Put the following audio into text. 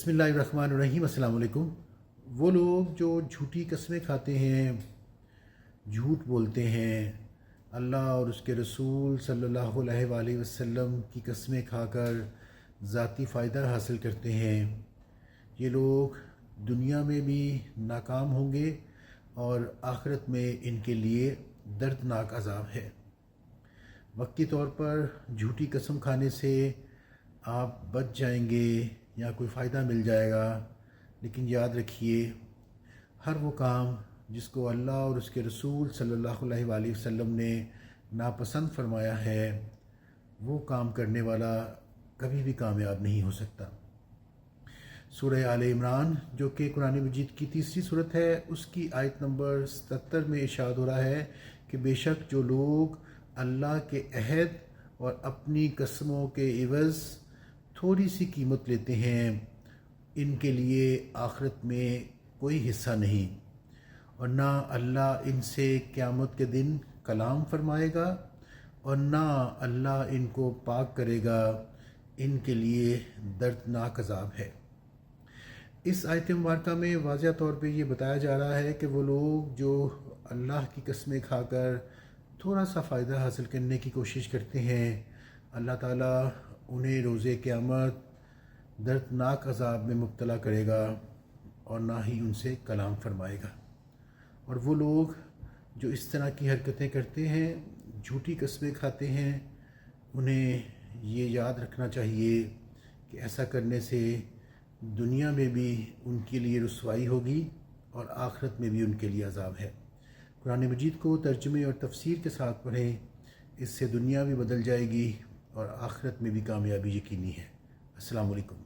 बिस्मिल्लाहिर्रहमानिर्रहीम। अस्सलाम वालेकुम। वो लोग जो झूठी कस्में खाते हैं, झूठ बोलते हैं, अल्लाह और उसके रसूल सल्लल्लाहु अलैहि वसल्लम की कस्में खाकर ज़ाती फ़ायदा हासिल करते हैं, ये लोग दुनिया में भी नाकाम होंगे और आखिरत में इनके लिए दर्दनाक अज़ाब है। वक्ती तौर पर झूठी कसम खाने से आप बच जाएंगे या कोई फ़ायदा मिल जाएगा, लेकिन याद रखिए, हर वो काम जिसको अल्लाह और उसके रसूल सल्लल्लाहु अलैहि वसल्लम ने नापसंद फरमाया है, वो काम करने वाला कभी भी कामयाब नहीं हो सकता। सूरह आले इमरान, जो कि कुरान मजीद की तीसरी सूरत है, उसकी आयत नंबर 77 में इरशाद हो रहा है कि बेशक जो लोग अल्लाह के अहद और अपनी कसमों के इवज़ थोड़ी सी कीमत लेते हैं, इनके लिए आखिरत में कोई हिस्सा नहीं, और ना अल्लाह इनसे क़यामत के दिन कलाम फरमाएगा और ना अल्लाह इनको पाक करेगा। इनके लिए दर्दनाक अज़ाब है। इस आयत मुबारका में वाज़िह तौर पे ये बताया जा रहा है कि वो लोग जो अल्लाह की कस्में खाकर थोड़ा सा फ़ायदा हासिल करने की कोशिश करते हैं, अल्लाह ताला उन्हें रोज़े क़यामत दर्दनाक अज़ाब में मुब्तला करेगा और ना ही उनसे कलाम फरमाएगा। और वो लोग जो इस तरह की हरकतें करते हैं, झूठी कस्में खाते हैं, उन्हें ये याद रखना चाहिए कि ऐसा करने से दुनिया में भी उनके लिए रुसवाई होगी और आखिरत में भी उनके लिए अज़ाब है। कुरान मजीद को तर्जुमे और तफसीर के साथ पढ़ें, इससे दुनिया भी बदल जाएगी और आखिरत में भी कामयाबी यकीनी है। अस्सलाम वालेकुम।